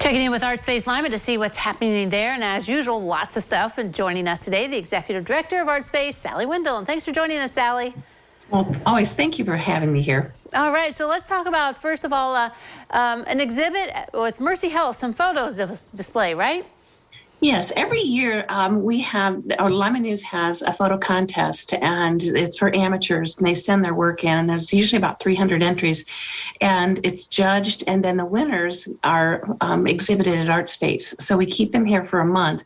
Checking in with ArtSpace Lima to see what's happening there. And as usual, lots of stuff. And joining us today, the Executive Director of ArtSpace, Sally Windle. And thanks for joining us, Sally. Well, always thank you for having me here. All right, so let's talk about, first of all, an exhibit with Mercy Health, some photos display, right? Yes, every year our Lima News has a photo contest, and it's for amateurs, and they send their work in, and there's usually about 300 entries, and it's judged, and then the winners are exhibited at ArtSpace. So we keep them here for a month,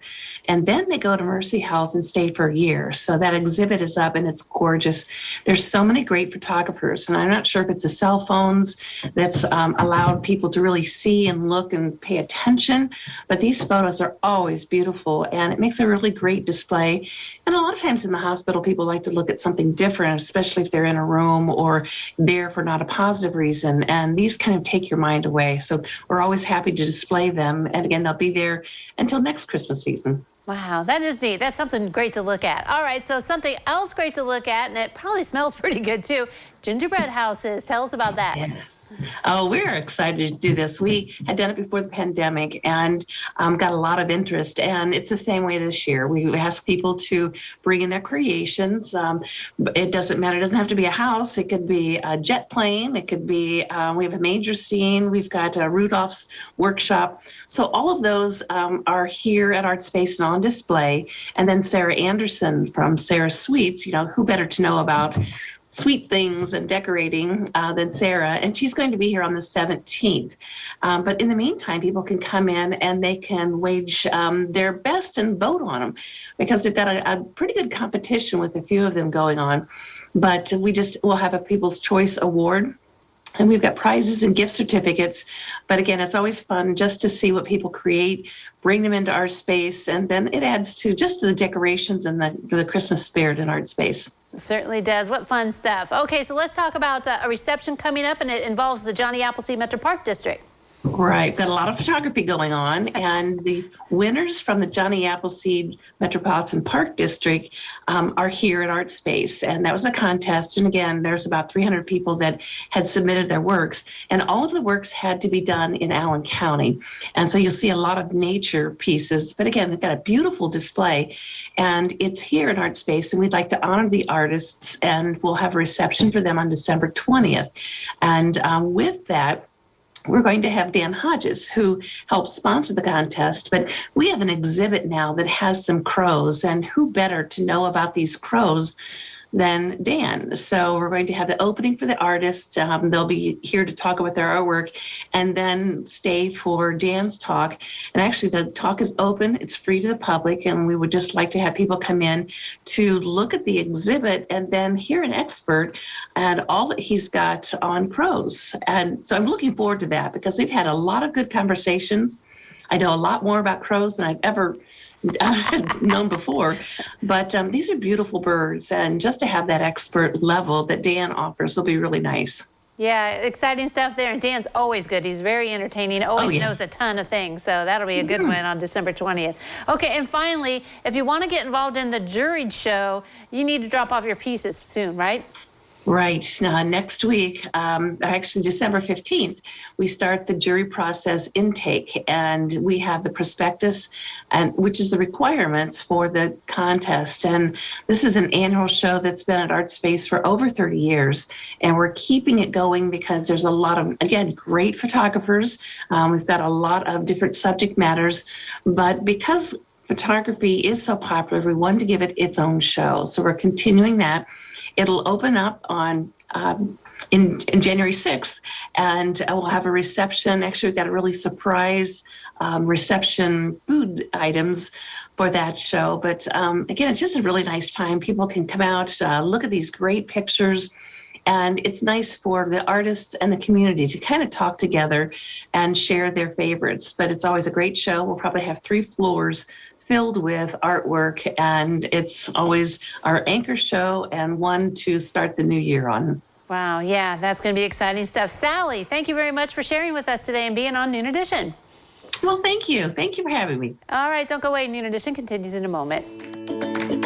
and then they go to Mercy Health and stay for a year. So that exhibit is up, and it's gorgeous. There's so many great photographers, and I'm not sure if it's the cell phones that's allowed people to really see and look and pay attention, but these photos are always beautiful, and it makes a really great display. And a lot of times in the hospital, people like to look at something different, especially if they're in a room or there for not a positive reason, and these kind of take your mind away. So we're always happy to display them, and again, they'll be there until next Christmas season. Wow, that is neat. That's something great to look at. All right, so something else great to look at, and it probably smells pretty good too, gingerbread houses. Tell us about that. Yes. Oh, we're excited to do this. We had done it before the pandemic and got a lot of interest, and it's the same way this year. We ask people to bring in their creations. It doesn't matter. It doesn't have to be a house. It could be a jet plane. It could be, we have a major scene. We've got Rudolph's workshop. So all of those are here at ArtSpace and on display. And then Sarah Anderson from Sarah's Sweets, you know, who better to know about sweet things and decorating than Sarah, and she's going to be here on the 17th. But in the meantime, people can come in and they can wage their best and vote on them, because they've got a pretty good competition with a few of them going on. But we'll have a People's Choice Award, and we've got prizes and gift certificates. But again, it's always fun just to see what people create, bring them into our space, and then it adds to just the decorations and the Christmas spirit in ArtSpace. It certainly does. What fun stuff. Okay, so let's talk about a reception coming up, and it involves the Johnny Appleseed Metro Park District. Right, got a lot of photography going on, and the winners from the Johnny Appleseed Metropolitan Park District are here at ArtSpace, and that was a contest. And again, there's about 300 people that had submitted their works, and all of the works had to be done in Allen County. And so you'll see a lot of nature pieces, but again, they've got a beautiful display, and it's here at ArtSpace, and we'd like to honor the artists, and we'll have a reception for them on December 20th. And with that, we're going to have Dan Hodges, who helped sponsor the contest, but we have an exhibit now that has some crows, and who better to know about these crows than Dan. So we're going to have the opening for the artists. They'll be here to talk about their artwork and then stay for Dan's talk. And actually the talk is open, it's free to the public, and we would just like to have people come in to look at the exhibit and then hear an expert and all that he's got on crows. And so I'm looking forward to that, because we've had a lot of good conversations. I know a lot more about crows than I've ever known before, but these are beautiful birds, and just to have that expert level that Dan offers will be really nice. Yeah, exciting stuff there, and Dan's always good. He's very entertaining, always knows a ton of things, so that'll be a good one on December 20th. Okay, and finally, if you want to get involved in the juried show, you need to drop off your pieces soon, right? Right. Next week, actually December 15th, we start the jury process intake, and we have the prospectus, and which is the requirements for the contest. And this is an annual show that's been at ArtSpace for over 30 years, and we're keeping it going because there's a lot of, again, great photographers. We've got a lot of different subject matters, but because photography is so popular, we wanted to give it its own show. So we're continuing that. It'll open up on in January 6th, and we'll have a reception. Actually, we've got a really surprise reception food items for that show. But again, it's just a really nice time. People can come out, look at these great pictures, and it's nice for the artists and the community to kind of talk together and share their favorites. But it's always a great show. We'll probably have 3 floors filled with artwork, and it's always our anchor show and one to start the new year on. Wow, yeah, that's going to be exciting stuff. Sally, thank you very much for sharing with us today and being on Noon Edition. Well, thank you. Thank you for having me. All right, don't go away. Noon Edition continues in a moment.